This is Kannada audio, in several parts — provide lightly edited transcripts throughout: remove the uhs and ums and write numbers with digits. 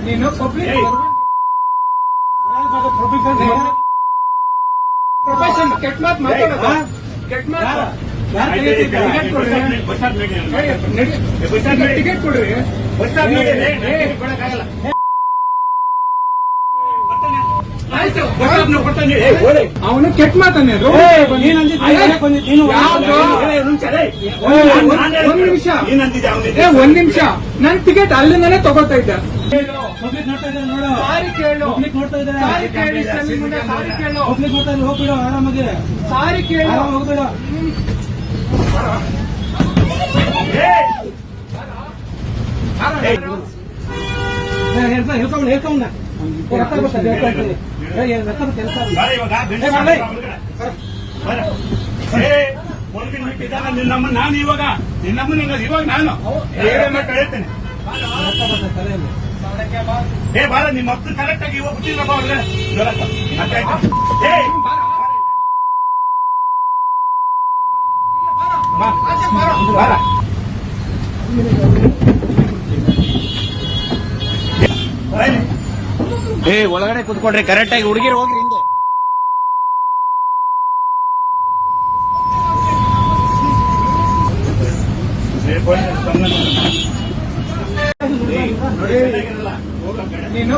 ನೀನು ಪ್ರೊಫೆಷನ್ ಕೆಟ್ಟ ಮಾತು ಮಾತಾಡೋದು ಕೆಟ್ಟ ಮಾತು ಟಿಕೆಟ್ ಕೊಡ್ರಿ ಅವನು ಕೆಟ್ಟ ಮಾತಾನೆ ಒಂದ್ ನಿಮಿಷ ನನ್ ಟಿಕೆಟ್ ಅಲ್ಲಿಂದಾನೆ ತಗೋತಾ ಇದ್ದೆ. ಸಾರಿ ಕೇಳು, ಹೋಗ್ಬಿಡು ಆರಾಮಾಗಿ. ಸಾರಿ ಕೇಳು, ಹೋಗ್ಬಿಡು. ಹೇಳ್ಕೊಂಡ ನಿನ್ನಮ್ಮ ನಾನು ಇವಾಗ ಇವಾಗ ನಾನು ಹೇಳ್ತೇನೆ. ಬಾರ ನಿಮ್ಮ ಅಪ್ಪ ಕರೆಕ್ಟ್ ಆಗಿ ಇವಾಗ ಬಿಟ್ಟಿಲ್ಲಪ್ಪ ಅವ್ರಿಗೆ. ಒಳಗಡೆ ಕುತ್ಕೊಂಡ್ರಿ ಕರೆಕ್ಟ್ ಆಗಿ ಹುಡುಗಿರು ಹೋಗ್ರಿ ಹಿಂದೆ. ನೀನು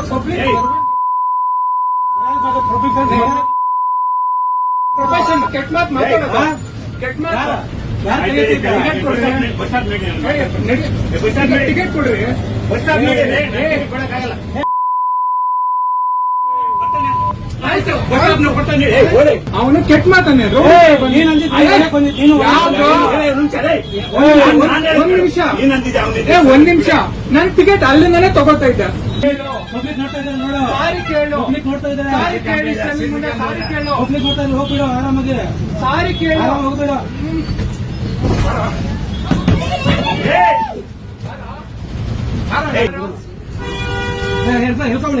ಪ್ರೊಫೆಷನ್ ಕೆಟ್ಟ ಮಾತು ಮಾತಾಡೋದು ಕೆಟ್ಟ ಮಾತು ಟಿಕೆಟ್ ಕೊಡ್ರಿ. ಅವನು ಕೆಟ್ಟ ಮಾತಾನೆ ಒಂದ್ ನಿಮಿಷ ನನ್ ಟಿಕೆಟ್ ಅಲ್ಲಿಂದಾನೆ ತಗೋತಾ ಇದ್ದೆ. ಸಾರಿ ಕೇಳು, ಹೋಗ್ಬಿಡು ಆರಾಮಾಗಿ. ಸಾರಿ ಕೇಳು, ಹೋಗ್ಬಿಡು.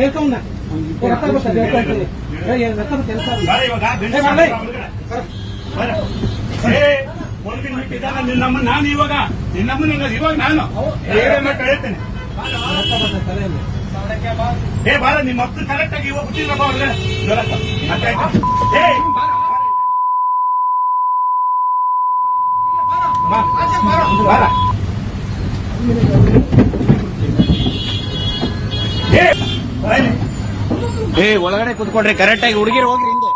ಹೇಳ್ಕೊಂಡ ನಿನ್ನಮ್ಮ ನಾನು ಇವಾಗ ನಾನು ಹೇಳ್ತೇನೆ. ಬಾರ ನಿಮ್ಮ ಅಪ್ಪ ಕರೆಕ್ಟ್ ಆಗಿ ಇವಾಗ ಬಿಟ್ಟಿಲ್ಲಪ್ಪ ಅವ್ರಿಗೆ. ಒಳಗಡೆ ಕುತ್ಕೊಂಡ್ರಿ ಕರೆಕ್ಟ್ ಆಗಿ ಹುಡುಗಿರು ಹೋಗ್ರಿ ಹಿಂದೆ.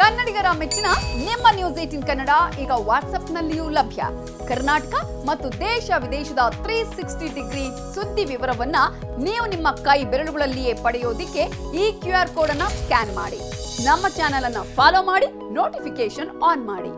ಕನ್ನಡಿಗರ ಮೆಚ್ಚಿನ ನಿಮ್ಮ ನ್ಯೂಸ್ 18 ಕನ್ನಡ ಈಗ ವಾಟ್ಸ್ಆಪ್ನಲ್ಲಿಯೂ ಲಭ್ಯ. ಕರ್ನಾಟಕ ಮತ್ತು ದೇಶ ವಿದೇಶದ 360 ಡಿಗ್ರಿ ಸುದ್ದಿ ವಿವರವನ್ನ ನೀವು ನಿಮ್ಮ ಕೈ ಬೆರಳುಗಳಲ್ಲಿಯೇ ಪಡೆಯೋದಿಕ್ಕೆ ಈ QR ಕೋಡ್ ಅನ್ನ ಸ್ಕ್ಯಾನ್ ಮಾಡಿ. ನಮ್ಮ ಚಾನೆಲ್ ಅನ್ನ ಫಾಲೋ ಮಾಡಿ, ನೋಟಿಫಿಕೇಶನ್ ಆನ್ ಮಾಡಿ.